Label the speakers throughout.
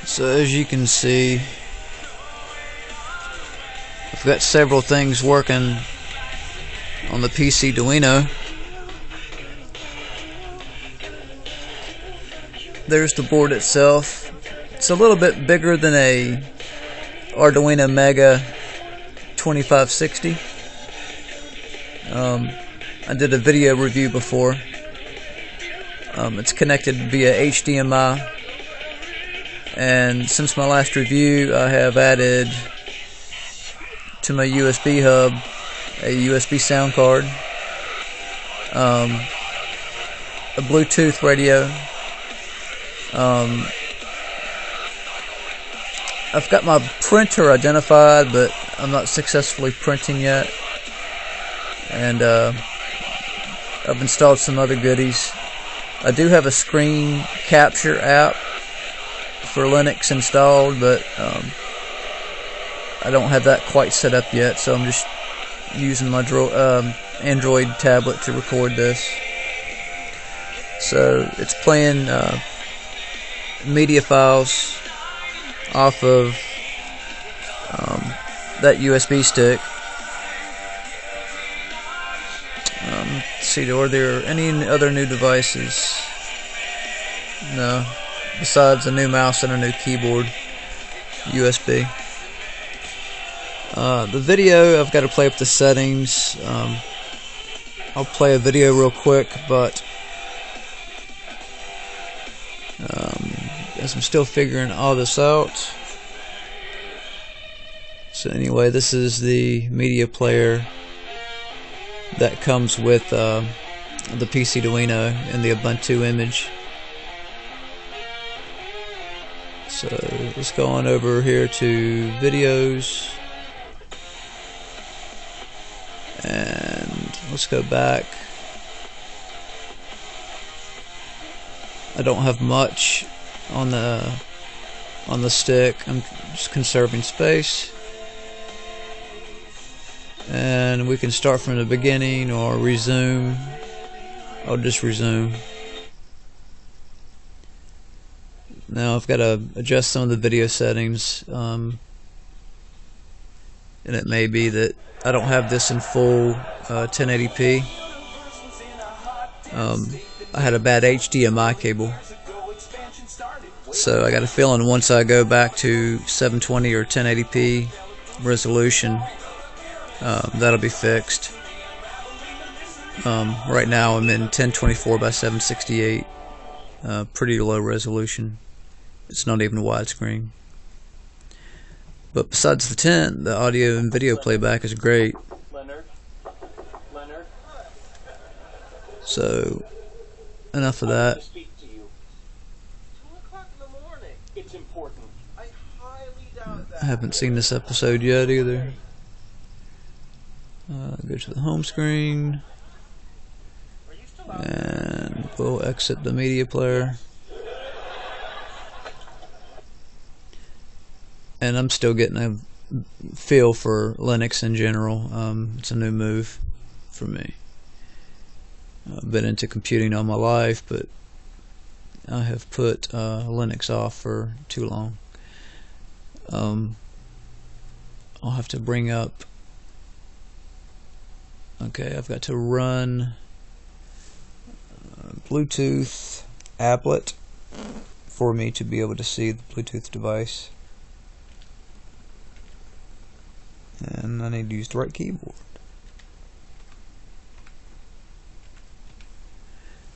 Speaker 1: So as you can see, I've got several things working on the PcDuino. There's the board itself. It's a little bit bigger than a Arduino Mega 2560. I did a video review before. It's connected via HDMI, and since my last review I have added to my USB hub a USB sound card, a Bluetooth radio. I've got my printer identified, but I'm not successfully printing yet, and I've installed some other goodies. I do have a screen capture app for Linux installed, but I don't have that quite set up yet, so I'm just using my Android tablet to record this. So it's playing media files off of that USB stick. Let's see, are there any other new devices? No, besides a new mouse and a new keyboard, USB. The video, I've got to play up the settings. I'll play a video real quick, but as I'm still figuring all this out. So anyway, this is the media player that comes with the PcDuino and the Ubuntu image. So let's go on over here to videos, and let's go back. I don't have much on the stick. I'm just conserving space, and we can start from the beginning or resume. I'll just resume. Now I've got to adjust some of the video settings, and it may be that I don't have this in full 1080p. I had a bad HDMI cable, so I got a feeling once I go back to 720 or 1080p resolution, that'll be fixed. Right now I'm in 1024 by 768, pretty low resolution. It's not even widescreen. But besides the audio and video playback is great. So enough of that. I haven't seen this episode yet either. Go to the home screen, and we'll exit the media player. And I'm still getting a feel for Linux in general. It's a new move for me. I've been into computing all my life, but I have put Linux off for too long. I'll have to bring up. Okay, I've got to run Bluetooth applet for me to be able to see the Bluetooth device. And I need to use the right keyboard.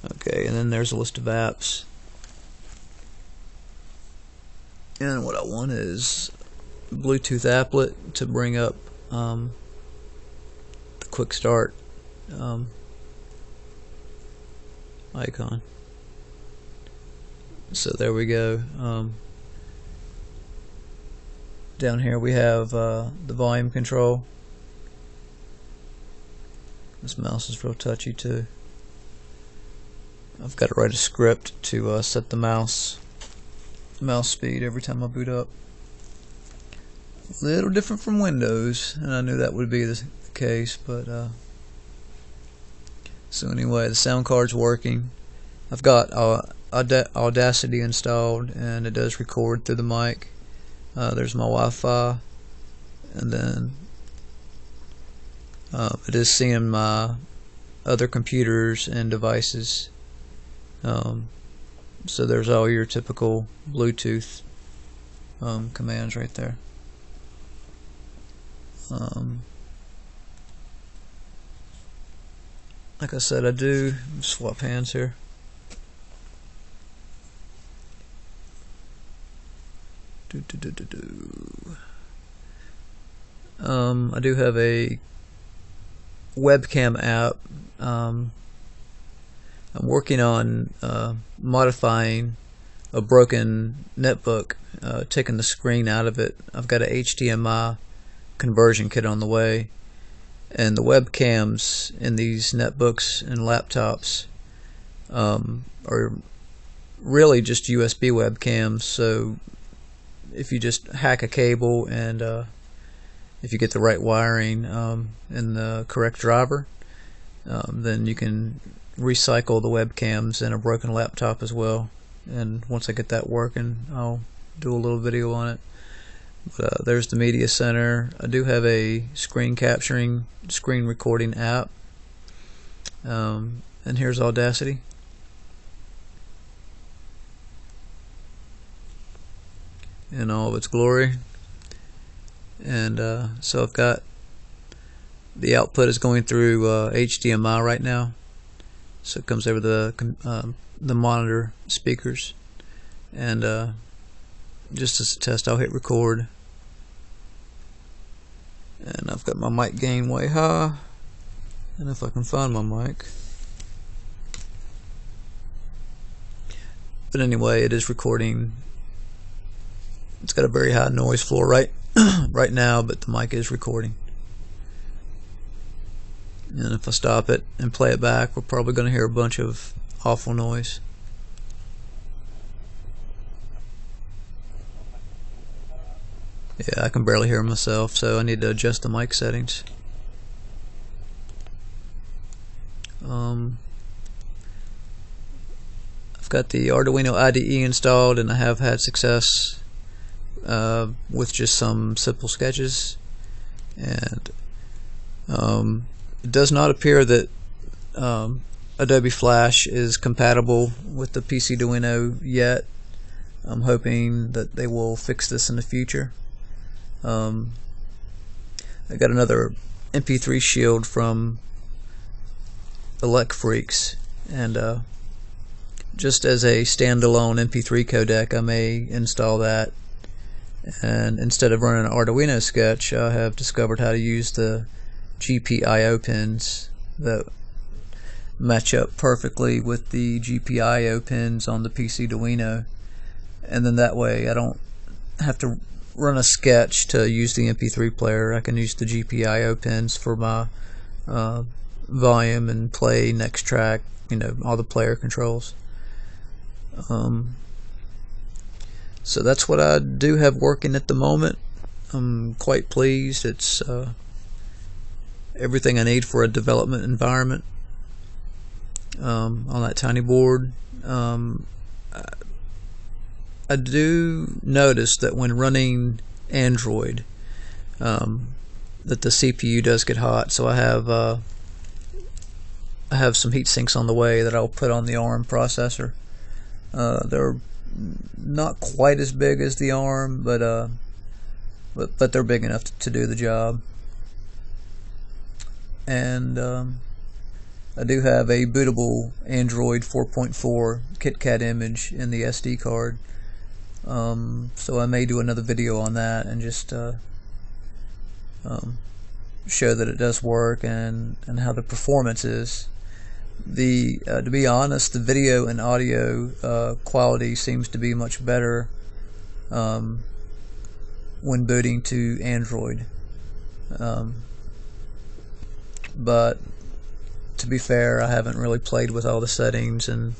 Speaker 1: Okay, and then there's a list of apps. And what I want is Bluetooth applet to bring up the quick start icon. So there we go. Down here we have the volume control. This mouse is real touchy too. I've got to write a script to set the mouse speed every time I boot up. A little different from Windows, and I knew that would be the case, but so anyway, the sound card's working. I've got a Audacity installed, and it does record through the mic. There's my Wi-Fi, and then it is seeing my other computers and devices. So there's all your typical Bluetooth commands right there. Like I said, I do swap hands here. I do have a webcam app. I'm working on modifying a broken netbook, taking the screen out of it. I've got a HDMI conversion kit on the way, and the webcams in these netbooks and laptops are really just USB webcams. So if you just hack a cable and if you get the right wiring and the correct driver, then you can recycle the webcams in a broken laptop as well. And once I get that working, I'll do a little video on it. But there's the media center. I do have a screen recording app, and here's Audacity. In all of its glory. And so I've got the output is going through HDMI right now, so it comes over the monitor speakers, and just as a test, I'll hit record, and I've got my mic gain way high, and if I can find my mic, but anyway, it is recording. It's got a very high noise floor right now, but the mic is recording. And if I stop it and play it back, we're probably going to hear a bunch of awful noise. Yeah, I can barely hear myself, so I need to adjust the mic settings. I've got the Arduino IDE installed, and I have had success with just some simple sketches, and it does not appear that Adobe Flash is compatible with the PcDuino yet. I'm hoping that they will fix this in the future. I got another MP3 shield from Elect Freaks, and just as a standalone MP3 codec, I may install that. And instead of running an Arduino sketch, I have discovered how to use the GPIO pins that match up perfectly with the GPIO pins on the PcDuino, and then that way I don't have to run a sketch to use the MP3 player. I can use the GPIO pins for my volume and play, next track, all the player controls. So that's what I do have working at the moment. I'm quite pleased. It's everything I need for a development environment on that tiny board. I do notice that when running Android, that the CPU does get hot. So I have some heat sinks on the way that I'll put on the ARM processor. They're not quite as big as the ARM, but they're big enough to do the job. And I do have a bootable Android 4.4 KitKat image in the SD card, so I may do another video on that and just show that it does work and how the performance is. To be honest, the video and audio quality seems to be much better when booting to Android. But to be fair, I haven't really played with all the settings, and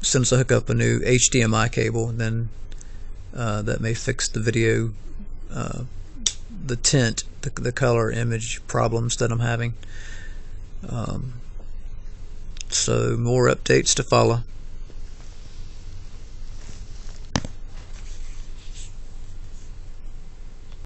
Speaker 1: since I hook up a new HDMI cable, then that may fix the video, the tint, the color image problems that I'm having. so more updates to follow.